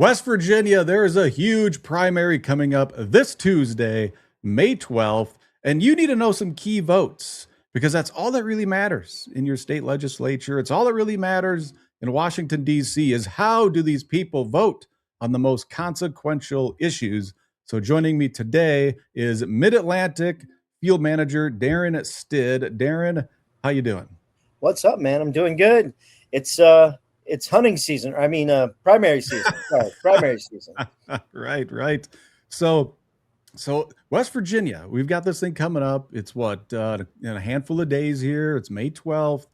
West Virginia, there is a huge primary coming up this Tuesday, May 12th, and you need to know some key votes because that's all that really matters in your state legislature. It's all that really matters in Washington, D.C. is how do these people vote on the most consequential issues. So joining me today is Mid-Atlantic Field Manager Darren Stidd. Darren, how you doing? What's up, man? I'm doing good. It's it's hunting season. Primary season. Sorry, primary season. Right. So West Virginia, we've got this thing coming up. It's what in a handful of days here. It's May 12th,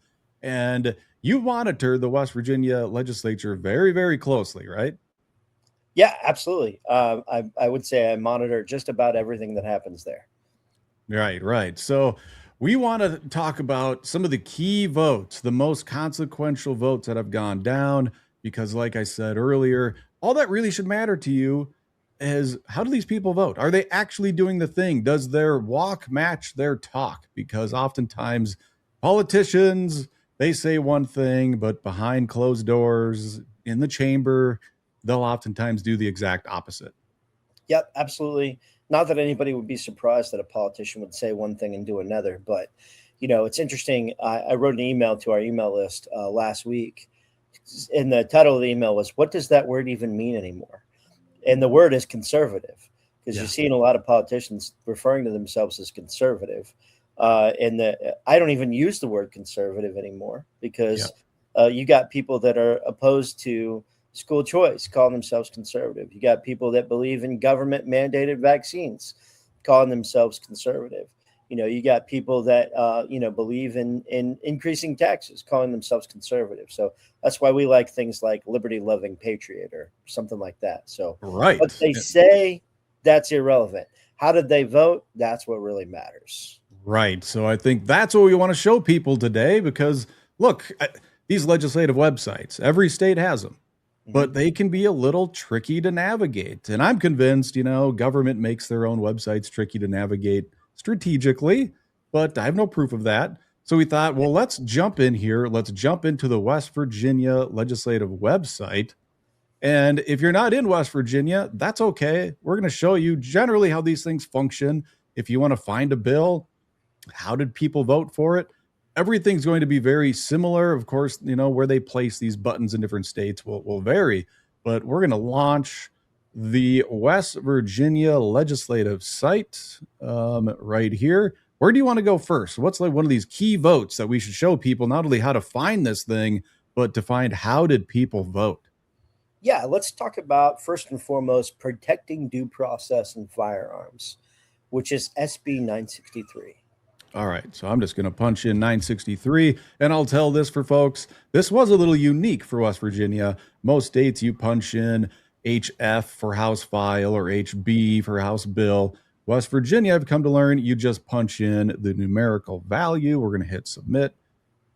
and you monitor the West Virginia legislature very, very closely, right? Yeah, absolutely. I would say I monitor just about everything that happens there. Right. So we want to talk about some of the key votes, the most consequential votes that have gone down, because, like I said earlier, all that really should matter to you is how do these people vote? Are they actually doing the thing? Does their walk match their talk? Because oftentimes politicians, they say one thing, but behind closed doors in the chamber, they'll oftentimes do the exact opposite. Yep, absolutely. Not that anybody would be surprised that a politician would say one thing and do another, but it's interesting. I wrote an email to our email list last week, and the title of the email was, "What does that word even mean anymore?" And the word is conservative, because Yeah. you're seeing a lot of politicians referring to themselves as conservative. I don't even use the word conservative anymore because you got people that are opposed to school choice calling themselves conservative. You got people that believe in government mandated vaccines calling themselves conservative. You got people that believe in increasing taxes calling themselves conservative. So that's why we like things like liberty loving patriot or something like that. So Right. what they say, that's irrelevant. How did they vote? That's what really matters. Right. So I think that's what we want to show people today because look, these legislative websites, every state has them, but they can be a little tricky to navigate. And I'm convinced, government makes their own websites tricky to navigate strategically, but I have no proof of that. So we thought, well, let's jump in here. Let's jump into the West Virginia legislative website. And if you're not in West Virginia, that's okay. We're going to show you generally how these things function. If you want to find a bill, how did people vote for it? Everything's going to be very similar. Of course, where they place these buttons in different states will vary, but we're going to launch the West Virginia legislative site right here. Where do you want to go first? What's like one of these key votes that we should show people, not only how to find this thing, but to find how did people vote? Yeah, let's talk about first and foremost protecting due process in firearms, which is SB 963. All right, so I'm just going to punch in 963, and I'll tell this for folks. This was a little unique for West Virginia. Most states, you punch in HF for House File or HB for House Bill. West Virginia, I've come to learn, you just punch in the numerical value. We're going to hit submit,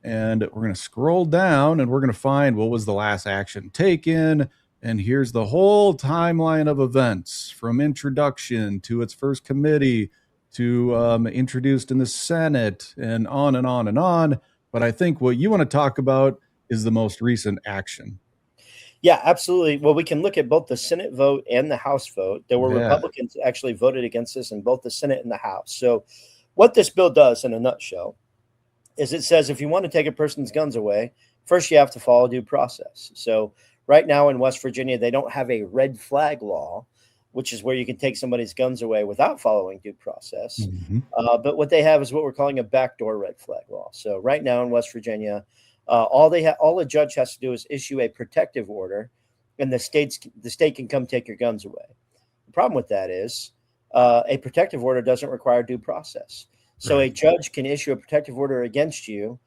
and we're going to scroll down, and we're going to find what was the last action taken. And here's the whole timeline of events from introduction to its first committee to introduced in the Senate and on and on and on. But I think what you want to talk about is the most recent action. Yeah, absolutely. Well, we can look at both the Senate vote and the House vote. There were Republicans actually voted against this in both the Senate and the House. So what this bill does in a nutshell is it says if you want to take a person's guns away, first you have to follow due process. So right now in West Virginia, they don't have a red flag law, which is where you can take somebody's guns away without following due process. But what they have is what we're calling a backdoor red flag law. So right now in West Virginia, all a judge has to do is issue a protective order, and the state can come take your guns away. The problem with that is a protective order doesn't require due process. So a judge can issue a protective order against you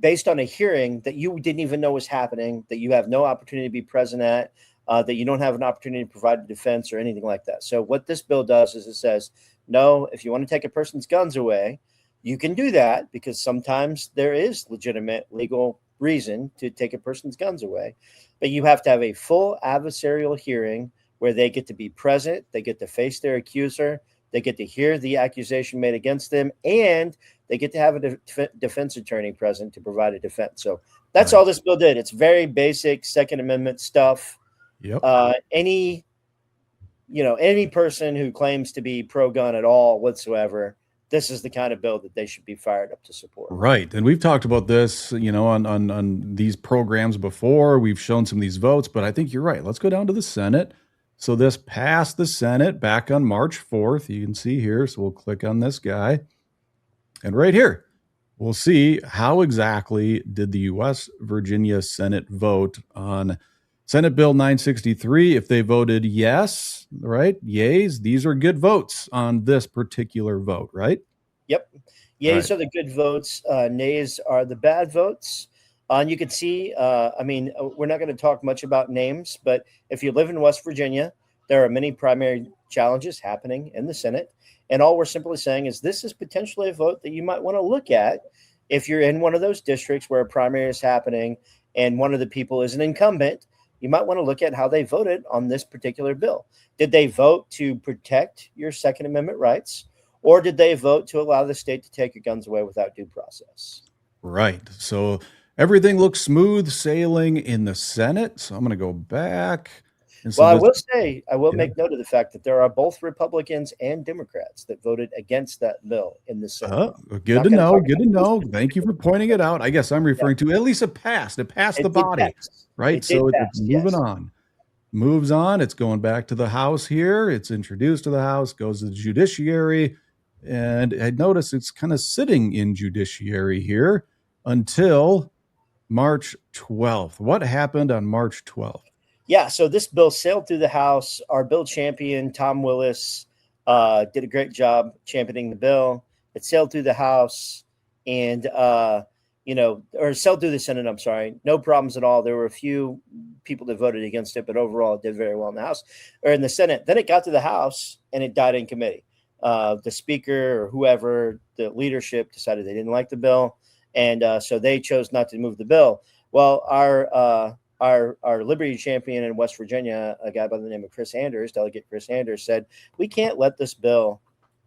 based on a hearing that you didn't even know was happening, that you have no opportunity to be present at, that you don't have an opportunity to provide a defense or anything like that. So what this bill does is it says, no, if you want to take a person's guns away, you can do that because sometimes there is legitimate legal reason to take a person's guns away. But you have to have a full adversarial hearing where they get to be present, they get to face their accuser, they get to hear the accusation made against them, and they get to have a defense attorney present to provide a defense. So that's all this bill did. It's very basic Second Amendment stuff. Yep. Any person who claims to be pro-gun at all whatsoever, this is the kind of bill that they should be fired up to support. Right. And we've talked about this, on these programs before. We've shown some of these votes, but I think you're right. Let's go down to the Senate. So this passed the Senate back on March 4th. You can see here. So we'll click on this guy. And right here, we'll see how exactly did the West Virginia Senate vote on Senate Bill 963. If they voted yes, right, yays, these are good votes on this particular vote, right? Yep. Yays are the good votes. Nays are the bad votes. And you can see, we're not going to talk much about names, but if you live in West Virginia, there are many primary challenges happening in the Senate. And all we're simply saying is this is potentially a vote that you might want to look at if you're in one of those districts where a primary is happening and one of the people is an incumbent. You might want to look at how they voted on this particular bill. Did they vote to protect your Second Amendment rights, or did they vote to allow the state to take your guns away without due process? Right. So everything looks smooth sailing in the Senate. So I'm going to go back. Well, I will make note of the fact that there are both Republicans and Democrats that voted against that bill in the Senate. Good to know. Good to know. Thank you for pointing it out. I guess I'm referring to at least it passed. It passed the body, right? So it's moving on. Moves on. It's going back to the House here. It's introduced to the House, goes to the judiciary. And I notice it's kind of sitting in judiciary here until March 12th. What happened on March 12th? Yeah, so this bill sailed through the House. Our bill champion, Tom Willis, did a great job championing the bill. It sailed through the House and, or sailed through the Senate, I'm sorry. No problems at all. There were a few people that voted against it, but overall it did very well in the House or in the Senate. Then it got to the House and it died in committee. The speaker or whoever, the leadership decided they didn't like the bill. And so they chose not to move the bill. Well, our Liberty champion in West Virginia, a guy by the name of Chris Anders, Delegate Chris Anders, said, we can't let this bill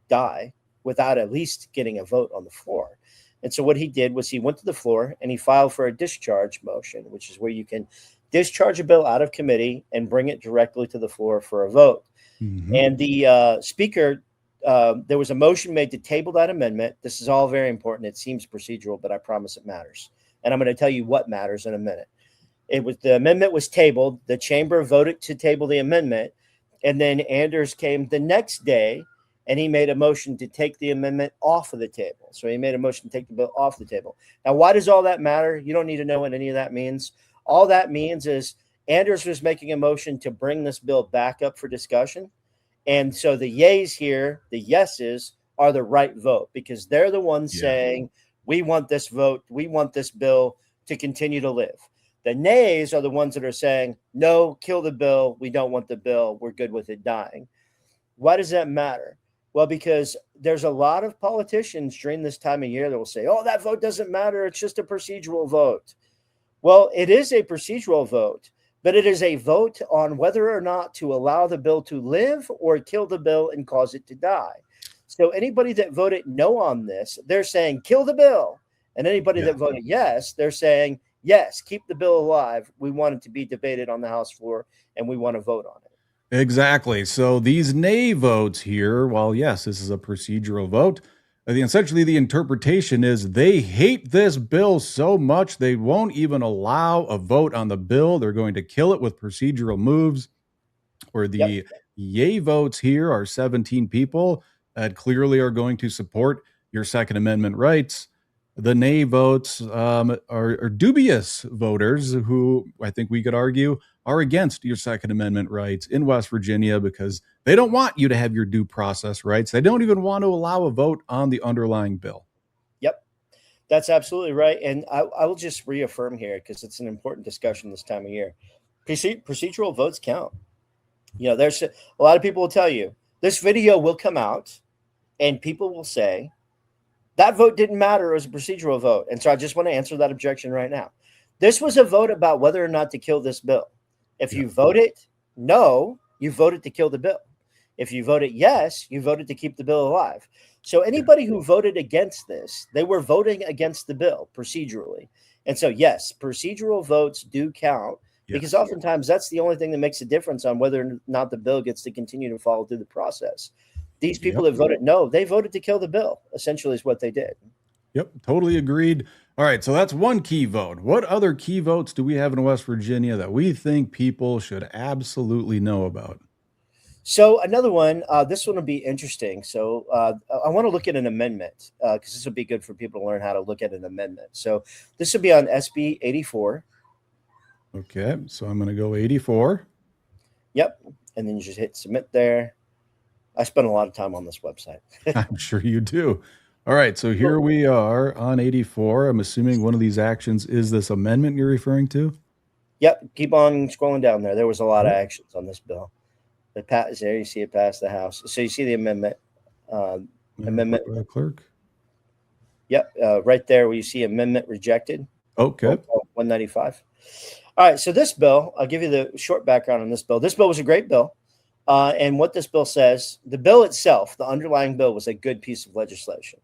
die without at least getting a vote on the floor. And so what he did was he went to the floor and he filed for a discharge motion, which is where you can discharge a bill out of committee and bring it directly to the floor for a vote. Mm-hmm. And the speaker, there was a motion made to table that amendment. This is all very important. It seems procedural, but I promise it matters. And I'm going to tell you what matters in a minute. The amendment was tabled. The chamber voted to table the amendment. And then Anders came the next day and he made a motion to take the amendment off of the table. So he made a motion to take the bill off the table. Now, why does all that matter? You don't need to know what any of that means. All that means is Anders was making a motion to bring this bill back up for discussion. And so the yays here, the yeses, are the right vote because they're the ones saying, we want this vote. We want this bill to continue to live. The nays are the ones that are saying, no, kill the bill. We don't want the bill. We're good with it dying. Why does that matter? Well, because there's a lot of politicians during this time of year that will say, oh, that vote doesn't matter. It's just a procedural vote. Well, it is a procedural vote, but it is a vote on whether or not to allow the bill to live or kill the bill and cause it to die. So anybody that voted no on this, they're saying, kill the bill. And anybody that voted yes, they're saying, yes, keep the bill alive. We want it to be debated on the House floor, and we want to vote on it. Exactly. So these nay votes here, while yes, this is a procedural vote, essentially the interpretation is they hate this bill so much they won't even allow a vote on the bill. They're going to kill it with procedural moves. Where the yay votes here are 17 people that clearly are going to support your Second Amendment rights. The nay votes are dubious voters who I think we could argue are against your Second Amendment rights in West Virginia because they don't want you to have your due process rights. They don't even want to allow a vote on the underlying bill. Yep, that's absolutely right. And I will just reaffirm here because it's an important discussion this time of year. Procedural votes count. There's a lot of people will tell you this video will come out and people will say, that vote didn't matter. It was a procedural vote. And so I just want to answer that objection right now. This was a vote about whether or not to kill this bill. If you voted no, you voted to kill the bill. If you voted yes, you voted to keep the bill alive. So anybody who voted against this, they were voting against the bill procedurally. And so, yes, procedural votes do count because Yes. oftentimes that's the only thing that makes a difference on whether or not the bill gets to continue to follow through the process. These people Yep. that voted no, they voted to kill the bill, essentially, is what they did. Yep. Totally agreed. All right. So that's one key vote. What other key votes do we have in West Virginia that we think people should absolutely know about? So another one, this one will be interesting. So I want to look at an amendment because this will be good for people to learn how to look at an amendment. So this will be on SB 84. Okay. So I'm going to go 84. Yep. And then you just hit submit there. I spent a lot of time on this website. I'm sure you do. All right. So here we are on 84. I'm assuming one of these actions is this amendment you're referring to. Yep. Keep on scrolling down there. There was a lot of Yep. actions on this bill. The pat is there. You see it pass the House. So you see the amendment. Amendment. Clerk. Yep. Right there where you see amendment rejected. Okay. 195. All right. So this bill, I'll give you the short background on this bill. This bill was a great bill. And what this bill says, the bill itself, the underlying bill, was a good piece of legislation.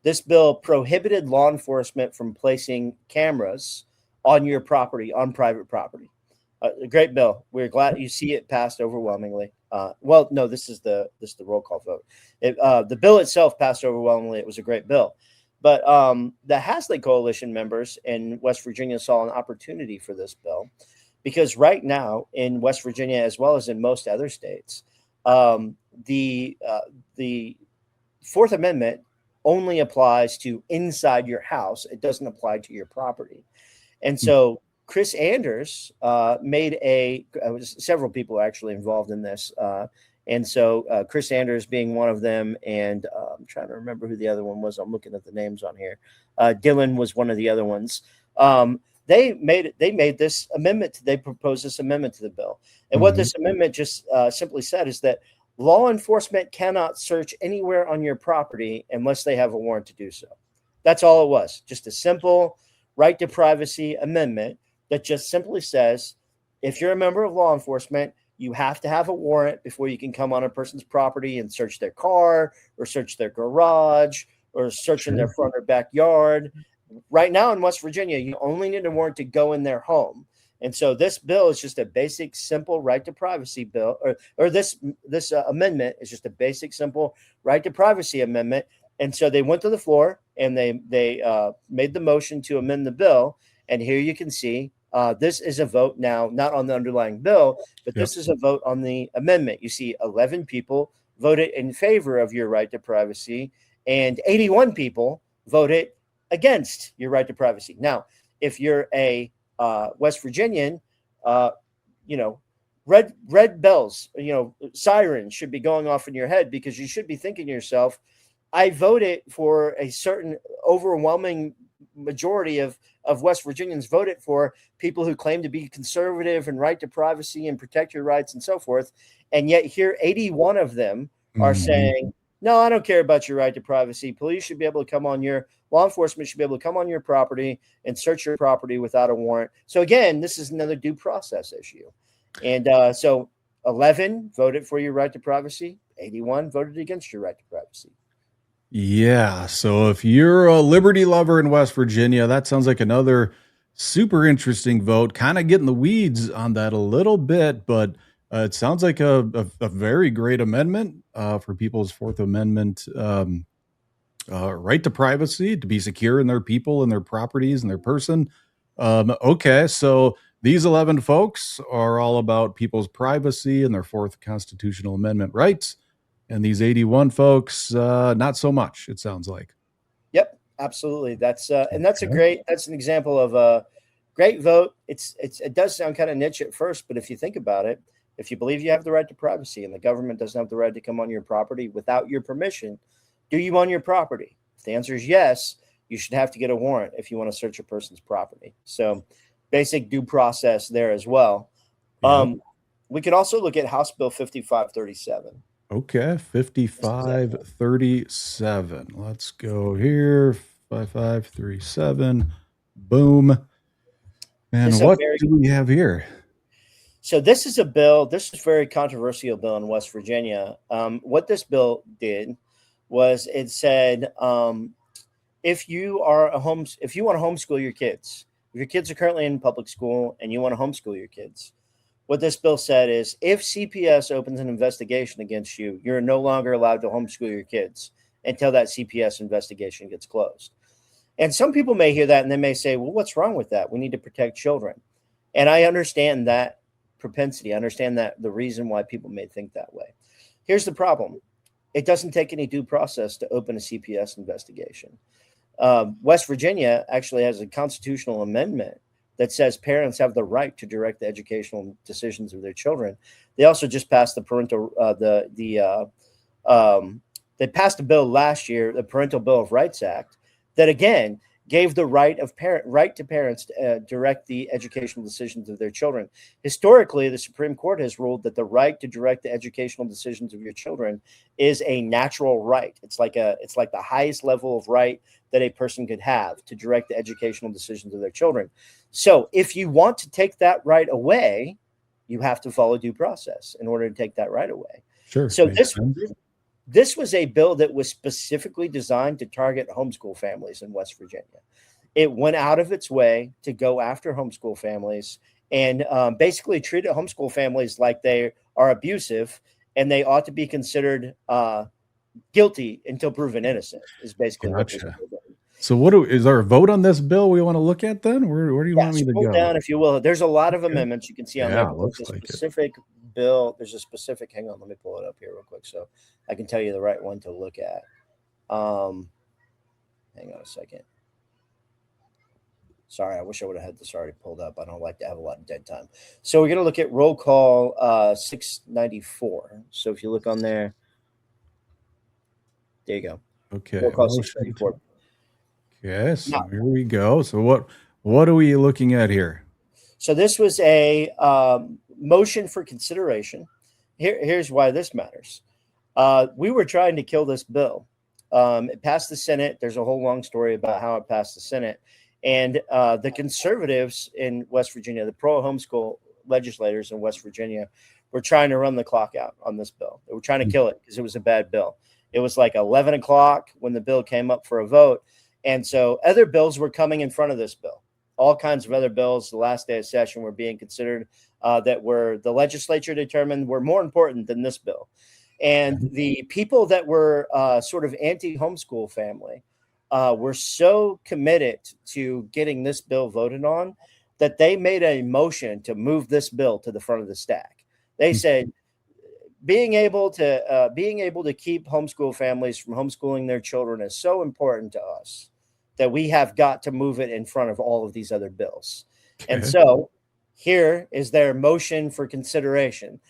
This bill prohibited law enforcement from placing cameras on your property, on private property. A great bill. We're glad you see it passed overwhelmingly. Well, no, this is the roll call vote. The bill itself passed overwhelmingly. It was a great bill. But the Hasley Coalition members in West Virginia saw an opportunity for this bill because right now in West Virginia, as well as in most other states, the Fourth Amendment only applies to inside your house. It doesn't apply to your property. And so Chris Anders made several people are actually involved in this. And so Chris Anders being one of them, and I'm trying to remember who the other one was. I'm looking at the names on here. Dylan was one of the other ones. They made this amendment. They proposed this amendment to the bill. And what this amendment just simply said is that law enforcement cannot search anywhere on your property unless they have a warrant to do so. That's all it was. Just a simple right to privacy amendment that just simply says, if you're a member of law enforcement, you have to have a warrant before you can come on a person's property and search their car or search their garage or search in their front or backyard. Right now in West Virginia, you only need a warrant to go in their home. And so this bill is just a basic, simple right to privacy bill, or this amendment is just a basic, simple right to privacy amendment. And so they went to the floor and they made the motion to amend the bill. And here you can see this is a vote now, not on the underlying bill, but this is a vote on the amendment. You see 11 people voted in favor of your right to privacy and 81 people voted against your right to privacy. Now, if you're a West Virginian, red bells, sirens should be going off in your head because you should be thinking to yourself, I voted for a certain overwhelming majority of West Virginians voted for people who claim to be conservative and right to privacy and protect your rights and so forth. And yet here, 81 of them are saying, no, I don't care about your right to privacy. Police should be able to come on law enforcement should be able to come on your property and search your property without a warrant. So again, this is another due process issue. And so 11 voted for your right to privacy. 81 voted against your right to privacy. Yeah. So if you're a liberty lover in West Virginia, that sounds like another super interesting vote, kind of getting the weeds on that a little bit, but it sounds like a very great amendment for people's Fourth Amendment right to privacy, to be secure in their people and their properties and their person. Okay. So these 11 folks are all about people's privacy and their Fourth Constitutional Amendment rights. And these 81 folks, not so much, it sounds like. Yep, absolutely. That's an example of a great vote. It does sound kind of niche at first, but if you think about it, if you believe you have the right to privacy and the government doesn't have the right to come on your property without your permission, do you own your property? If the answer is yes, you should have to get a warrant if you want to search a person's property. So basic due process there as well. Yep. We can also look at House Bill 5537. Okay, 5537. Let's go here. 5537. Boom. And what do we have here? So this is a bill. This is a very controversial bill in West Virginia. What this bill did was it said, if you want to homeschool your kids, If your kids are currently in public school and you want to homeschool your kids, what this bill said is if CPS opens an investigation against you, you're no longer allowed to homeschool your kids until that CPS investigation gets closed. And some people may hear that and they may say, well, what's wrong with that? We need to protect children. And I understand that propensity. I understand that the reason why people may think that way. Here's the problem. It doesn't take any due process to open a CPS investigation. West Virginia actually has a constitutional amendment that says parents have the right to direct the educational decisions of their children. They also just passed they passed a bill last year, the Parental Bill of Rights Act, that again gave the right to parents to direct the educational decisions of their children. Historically, the Supreme Court has ruled that the right to direct the educational decisions of your children is a natural right. It's like the highest level of right that a person could have to direct the educational decisions of their children. So if you want to take that right away, you have to follow due process in order to take that right away. Sure. So this was a bill that was specifically designed to target homeschool families in West Virginia. It went out of its way to go after homeschool families and basically treated homeschool families like they are abusive and they ought to be considered guilty until proven innocent is basically what this bill does. So is there a vote on this bill we want to look at then? Where do you want me to go? Down, if you will. There's a lot of amendments you can see on there. Looks there's a like specific bill. There's a specific, hang on, let me pull it up here real quick so I can tell you the right one to look at. Hang on a second. Sorry, I wish I would have had this already pulled up. I don't like to have a lot of dead time. So we're going to look at roll call 694. So if you look on there, there you go. Okay. Roll call 694. Yes, here we go. So what are we looking at here? So this was a motion for consideration. Here's why this matters. We were trying to kill this bill. It passed the Senate. There's a whole long story about how it passed the Senate. And the conservatives in West Virginia, the pro-homeschool legislators in West Virginia, were trying to run the clock out on this bill. They were trying to kill it because it was a bad bill. It was like 11 o'clock when the bill came up for a vote. And so other bills were coming in front of this bill. All kinds of other bills the last day of session were being considered that were the legislature determined were more important than this bill. And the people that were sort of anti-homeschool family were so committed to getting this bill voted on that they made a motion to move this bill to the front of the stack. They said being able to keep homeschool families from homeschooling their children is so important to us that we have got to move it in front of all of these other bills. Okay. And so here is their motion for consideration.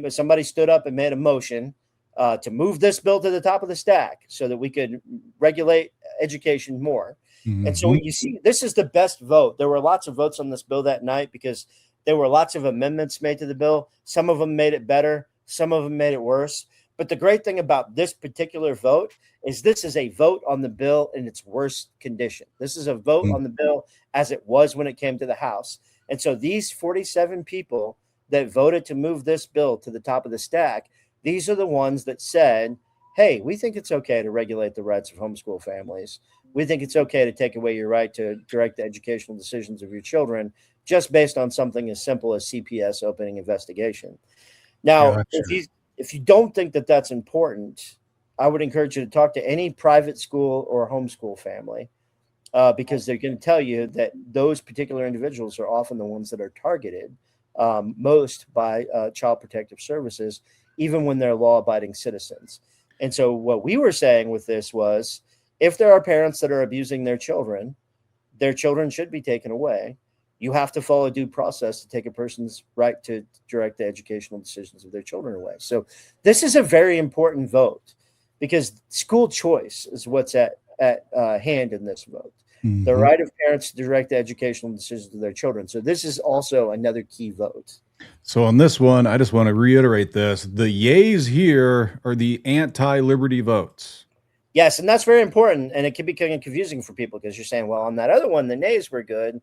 Somebody stood up and made a motion to move this bill to the top of the stack so that we could regulate education more. Mm-hmm. And so you see, this is the best vote. There were lots of votes on this bill that night because there were lots of amendments made to the bill. Some of them made it better. Some of them made it worse. But the great thing about this particular vote is this is a vote on the bill in its worst condition. This is a vote on the bill as it was when it came to the House. And so these 47 people that voted to move this bill to the top of the stack, these are the ones that said, hey, we think it's okay to regulate the rights of homeschool families. We think it's okay to take away your right to direct the educational decisions of your children just based on something as simple as CPS opening investigation. Now, gotcha. If you don't think that that's important, I would encourage you to talk to any private school or homeschool family because they're going to tell you that those particular individuals are often the ones that are targeted most by Child Protective Services, even when they're law-abiding citizens. And so what we were saying with this was, if there are parents that are abusing their children should be taken away. You have to follow due process to take a person's right to direct the educational decisions of their children away. So this is a very important vote because school choice is what's at hand in this vote. Mm-hmm. The right of parents to direct the educational decisions of their children. So this is also another key vote. So on this one, I just want to reiterate this. The yays here are the anti-liberty votes. Yes, and that's very important. And it can be kind of confusing for people because you're saying, well, on that other one, the nays were good.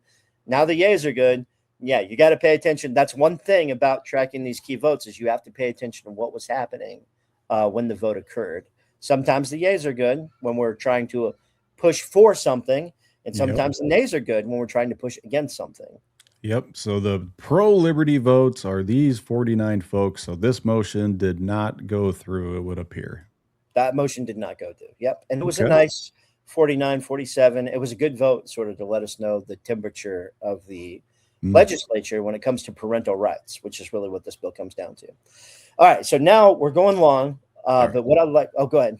Now the yays are good. Yeah, you got to pay attention. That's one thing about tracking these key votes is you have to pay attention to what was happening when the vote occurred. Sometimes the yays are good when we're trying to push for something. And Yep. sometimes the nays are good when we're trying to push against something. Yep. So the pro-liberty votes are these 49 folks. So this motion did not go through, it would appear. That motion did not go through. Yep. And it was a Okay. nice 49, 47. It was a good vote, sort of to let us know the temperature of the legislature when it comes to parental rights, which is really what this bill comes down to. All right. So now we're going long. right. But what I'd like, go ahead.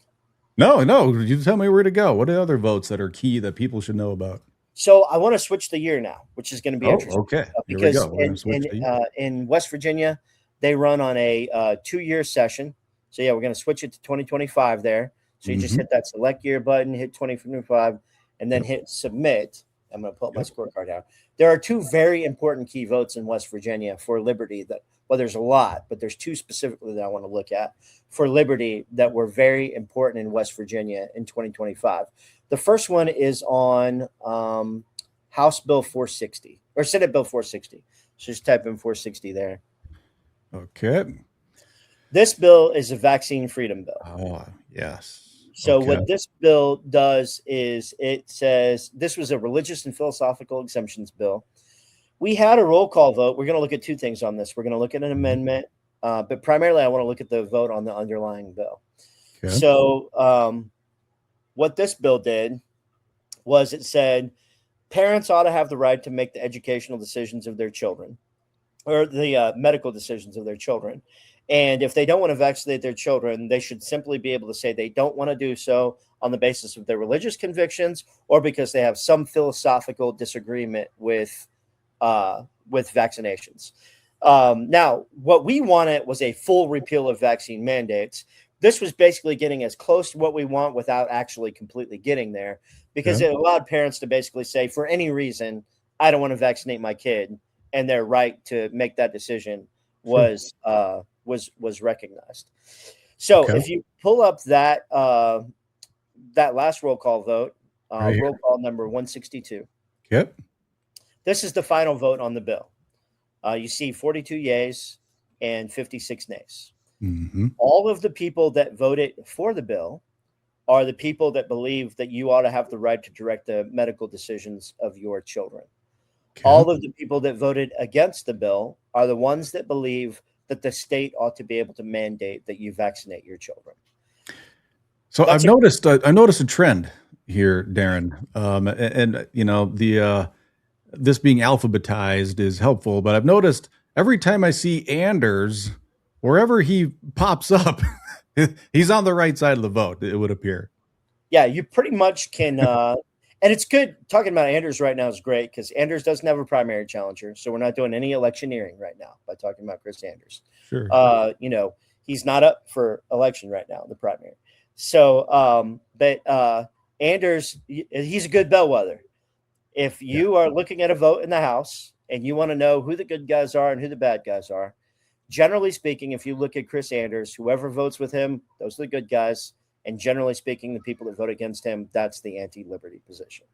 No, you tell me where to go. What are the other votes that are key that people should know about? So I want to switch the year now, which is going to be interesting. Okay. Because Here we go. in West Virginia, they run on a 2-year session. So yeah, we're going to switch it to 2025 there. So you just hit that select year button, hit 2025, and then hit submit. I'm going to pull up my scorecard out. There are 2 very important key votes in West Virginia for liberty that, well, there's a lot, but there's 2 specifically that I want to look at for liberty that were very important in West Virginia in 2025. The first one is on House Bill 460 or Senate Bill 460. So just type in 460 there. Okay. This bill is a vaccine freedom bill. Oh, yes. So what this bill does is it says this was a religious and philosophical exemptions bill. We had a roll call vote. We're going to look at 2 things on this. We're going to look at an amendment, but primarily I want to look at the vote on the underlying bill. Okay. So what this bill did was it said parents ought to have the right to make the educational decisions of their children or the medical decisions of their children. And if they don't want to vaccinate their children, they should simply be able to say they don't want to do so on the basis of their religious convictions or because they have some philosophical disagreement with vaccinations. Now, what we wanted was a full repeal of vaccine mandates. This was basically getting as close to what we want without actually completely getting there, because it allowed parents to basically say, for any reason, I don't want to vaccinate my kid, and their right to make that decision was recognized. So if you pull up that that last roll call vote, roll call number 162. Yep. This is the final vote on the bill. You see 42 yeas and 56 nays. All of the people that voted for the bill are the people that believe that you ought to have the right to direct the medical decisions of your children. All of the people that voted against the bill are the ones that believe that the state ought to be able to mandate that you vaccinate your children. So I noticed a trend here, Darren, and you know this being alphabetized is helpful, but I've noticed every time I see Anders, wherever he pops up, he's on the right side of the vote, it would appear. Yeah, you pretty much can. And it's good. Talking about Anders right now is great because Anders doesn't have a primary challenger. So we're not doing any electioneering right now by talking about Chris Anders. Sure. You know, he's not up for election right now, the primary. So, but Anders, he's a good bellwether. If you are looking at a vote in the House and you want to know who the good guys are and who the bad guys are, generally speaking, if you look at Chris Anders, whoever votes with him, those are the good guys. And generally speaking, the people that vote against him, that's the anti-liberty position.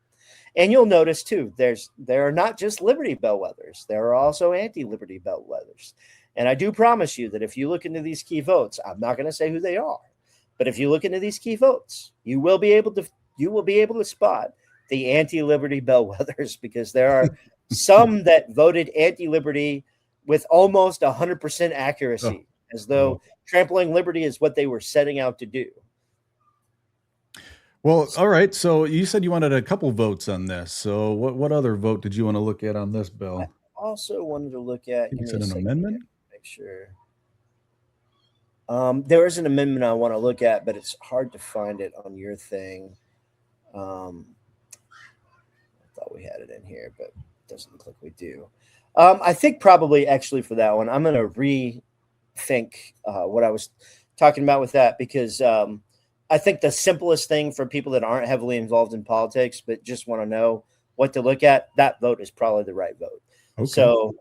And you'll notice, too, there are not just liberty bellwethers. There are also anti-liberty bellwethers. And I do promise you that if you look into these key votes, I'm not going to say who they are, but if you look into these key votes, you will be able to spot the anti-liberty bellwethers, because there are some that voted anti-liberty with almost 100% accuracy, as though trampling liberty is what they were setting out to do. Well, all right. So you said you wanted a couple votes on this. So what other vote did you want to look at on this bill? I also wanted to look at. You said an amendment? Make sure. There is an amendment I want to look at, but it's hard to find it on your thing. I thought we had it in here, but it doesn't look like we do. I think probably actually for that one, I'm going to rethink what I was talking about with that, because I think the simplest thing for people that aren't heavily involved in politics but just want to know what to look at, that vote is probably the right vote. Okay. So,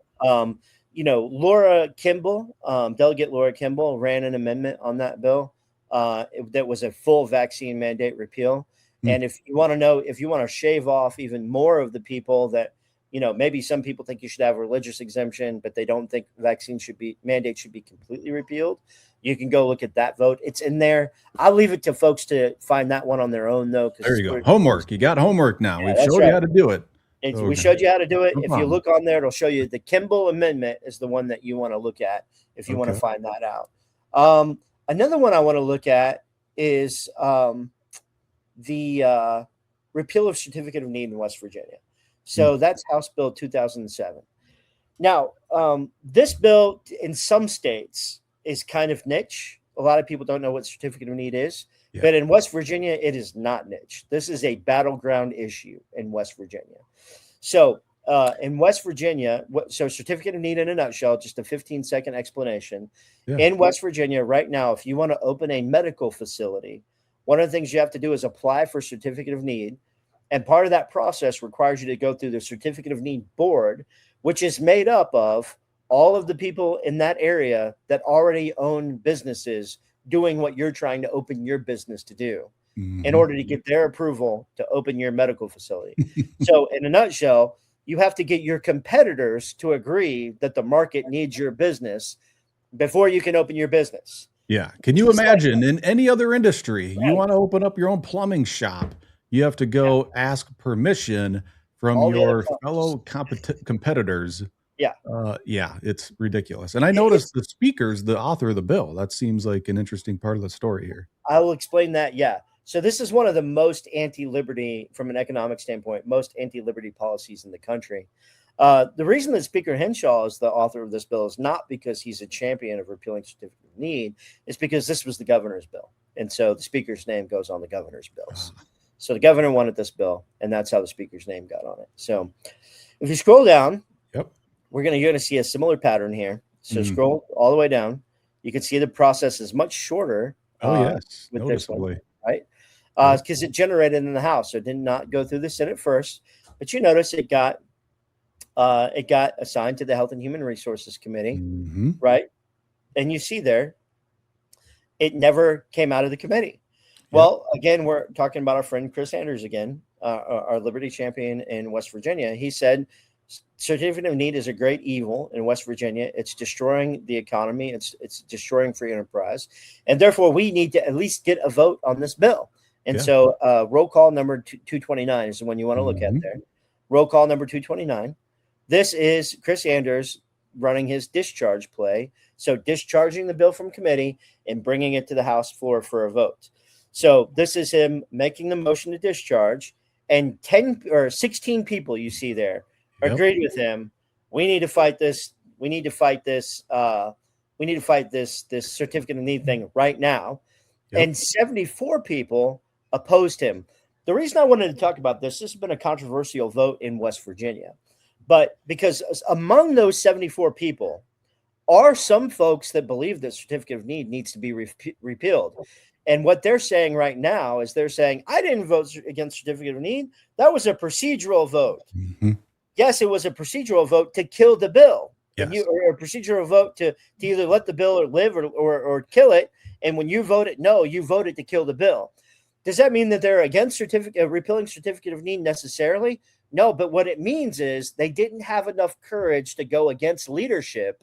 you know, Laura Kimball, Delegate Laura Kimball, ran an amendment on that bill that was a full vaccine mandate repeal. And if you want to know, if you want to shave off even more of the people that, maybe some people think you should have a religious exemption, but they don't think vaccine mandates should be completely repealed. You can go look at that vote. It's in there. I'll leave it to folks to find that one on their own, though. There you go. Homework. You got homework now. We've showed you how to do it. We showed you how to do it. No if problem. you look on there, it'll show you the Kimball Amendment is the one that you want to look at if you want to find that out. Another one I want to look at is the repeal of certificate of need in West Virginia. So that's House Bill 2007. Now, this bill in some states is kind of niche. A lot of people don't know what certificate of need is, but in West Virginia, it is not niche. This is a battleground issue in West Virginia. So in West Virginia, so certificate of need in a nutshell, just a 15-second explanation. In West Virginia right now, if you want to open a medical facility, one of the things you have to do is apply for certificate of need. And part of that process requires you to go through the certificate of need board, which is made up of all of the people in that area that already own businesses doing what you're trying to open your business to do in order to get their approval to open your medical facility. So in a nutshell, you have to get your competitors to agree that the market needs your business before you can open your business. Yeah. Can you imagine in any other industry, you want to open up your own plumbing shop, you have to go ask permission from your fellow competitors. It's ridiculous. And I noticed the speaker's the author of the bill. That seems like an interesting part of the story here. I will explain that. Yeah. So this is one of the most anti-liberty, from an economic standpoint, most anti-liberty policies in the country. The reason that Speaker Henshaw is the author of this bill is not because he's a champion of repealing certificate of need. It's because this was the governor's bill. And so the speaker's name goes on the governor's bills. So the governor wanted this bill, and that's how the speaker's name got on it. So if you scroll down, you're going to see a similar pattern here. So scroll all the way down. You can see the process is much shorter. With noticeably. this one, right? Because it generated in the House. So it did not go through the Senate first. But you notice it got assigned to the Health and Human Resources Committee, right? And you see there, it never came out of the committee. Well, again, we're talking about our friend Chris Anders again, our liberty champion in West Virginia. He said, certificate of need is a great evil in West Virginia. It's destroying the economy. It's destroying free enterprise. And therefore, we need to at least get a vote on this bill. And so roll call number 229 is the one you want to look at there. Roll call number 229. This is Chris Anders running his discharge play. So discharging the bill from committee and bringing it to the House floor for a vote. So this is him making the motion to discharge, and 10 or 16 people you see there agreed with him. We need to fight this. We need to fight this. We need to fight this certificate of need thing right now. And 74 people opposed him. The reason I wanted to talk about this has been a controversial vote in West Virginia, but because among those 74 people are some folks that believe that certificate of need needs to be repealed. And what they're saying right now is they're saying, I didn't vote against certificate of need. That was a procedural vote. Yes, it was a procedural vote to kill the bill. Or a procedural vote to either let the bill live or kill it. And when you voted no, you voted to kill the bill. Does that mean that they're against repealing certificate of need necessarily? No, but what it means is they didn't have enough courage to go against leadership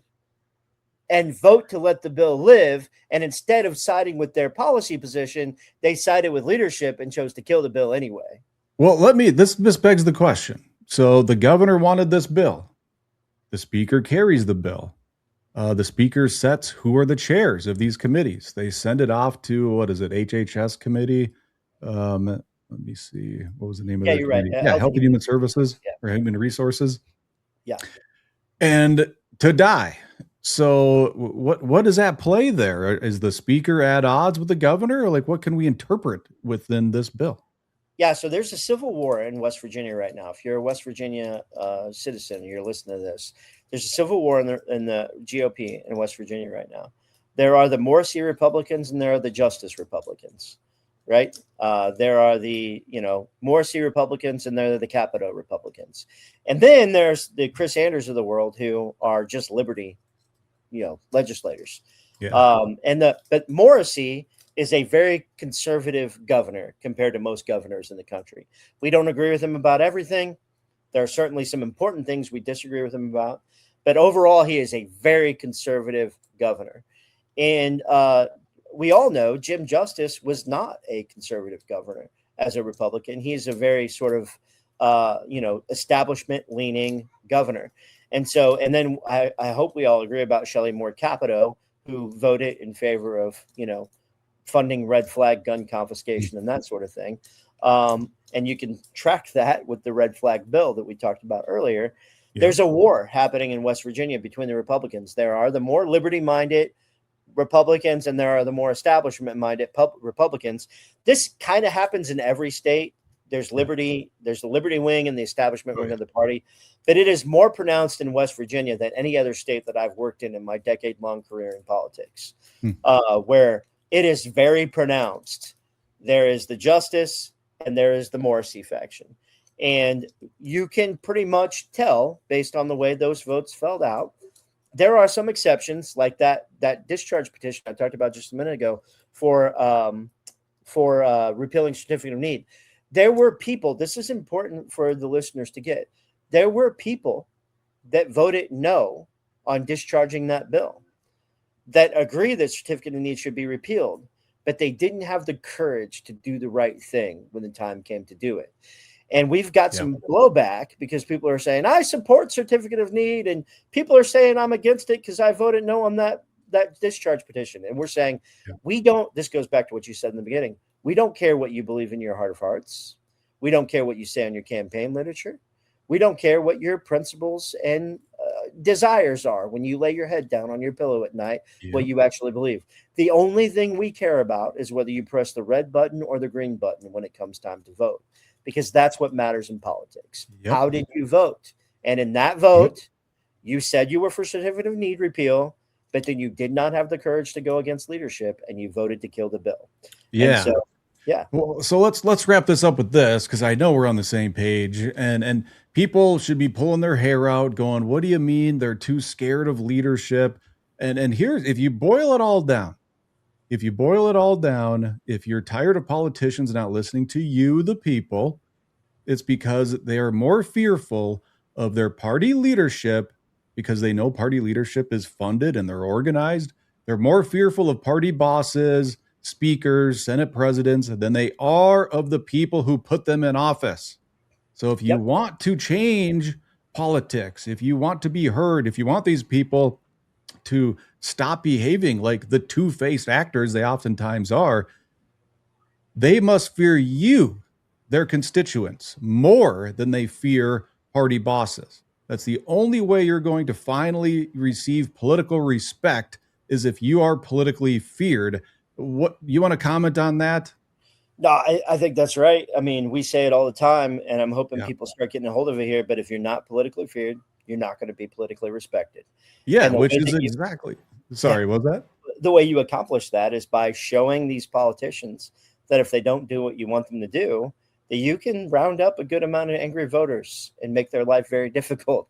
and vote to let the bill live. And instead of siding with their policy position, they sided with leadership and chose to kill the bill anyway. Well, this begs the question. So the governor wanted this bill. The speaker carries the bill. The speaker sets who are the chairs of these committees. They send it off to, HHS committee. Let me see. What was the name of that? You're right. Health and Human Services or Human Resources. Yeah. And to die. So what does that play there? Is the speaker at odds with the governor? Or what can we interpret within this bill? Yeah, so there's a civil war in West Virginia right now. If you're a West Virginia citizen and you're listening to this, there's a civil war in the GOP in West Virginia right now. There are the Morrissey Republicans and there are the Justice Republicans, right? There are the Morrissey Republicans and there are the Capito Republicans. And then there's the Chris Anders of the world who are just liberty legislators. But Morrissey is a very conservative governor compared to most governors in the country. We don't agree with him about everything, There are certainly some important things we disagree with him about, but overall, he is a very conservative governor. And we all know Jim Justice was not a conservative governor as a Republican. He's a very sort of, establishment-leaning governor. And so, and then I hope we all agree about Shelley Moore Capito, who voted in favor of, funding red flag gun confiscation and that sort of thing. And you can track that with the red flag bill that we talked about earlier. Yeah. There's a war happening in West Virginia between the Republicans. There are the more liberty-minded Republicans and there are the more establishment-minded Republicans. This kind of happens in every state. There's liberty, there's the liberty wing and the establishment wing of the party, but it is more pronounced in West Virginia than any other state that I've worked in my decade-long career in politics, where it is very pronounced. There is the Justice and there is the Morrissey faction. And you can pretty much tell based on the way those votes fell out. There are some exceptions like that discharge petition I talked about just a minute ago for repealing certificate of need. There were people, this is important for the listeners to get. There were people that voted no on discharging that bill, that agree that certificate of need should be repealed, but they didn't have the courage to do the right thing when the time came to do it. And we've got some blowback because people are saying, I support certificate of need. And people are saying I'm against it because I voted no on that discharge petition. And we're saying, we don't, this goes back to what you said in the beginning. We don't care what you believe in your heart of hearts. We don't care what you say on your campaign literature. We don't care what your principles and desires are when you lay your head down on your pillow at night, what you actually believe. The only thing we care about is whether you press the red button or the green button when it comes time to vote, because that's what matters in politics. How did you vote? And in that vote, you said you were for certificate of need repeal, but then you did not have the courage to go against leadership and you voted to kill the bill. Yeah. Well, so let's wrap this up with this, because I know we're on the same page, and people should be pulling their hair out going, what do you mean they're too scared of leadership? And here's, if you boil it all down, if you're tired of politicians not listening to you, the people, it's because they are more fearful of their party leadership because they know party leadership is funded and they're organized. They're more fearful of party bosses, speakers, Senate presidents than they are of the people who put them in office. So if you want to change politics, if you want to be heard, if you want these people to stop behaving like the two-faced actors they oftentimes are, they must fear you, their constituents, more than they fear party bosses. That's the only way you're going to finally receive political respect, is if you are politically feared. What you want to comment on that? No, I think that's right. I mean, we say it all the time, and I'm hoping people start getting a hold of it here. But if you're not politically feared, you're not going to be politically respected. Yeah, which is exactly. Sorry, what was that? The way you accomplish that is by showing these politicians that if they don't do what you want them to do, that you can round up a good amount of angry voters and make their life very difficult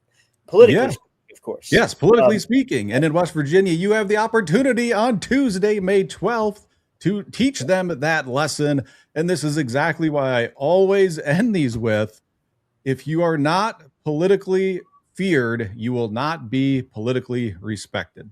politically. Of course. Yes, politically speaking. And in West Virginia, you have the opportunity on Tuesday, May 12th, to teach them that lesson. And this is exactly why I always end these with, if you are not politically feared, you will not be politically respected.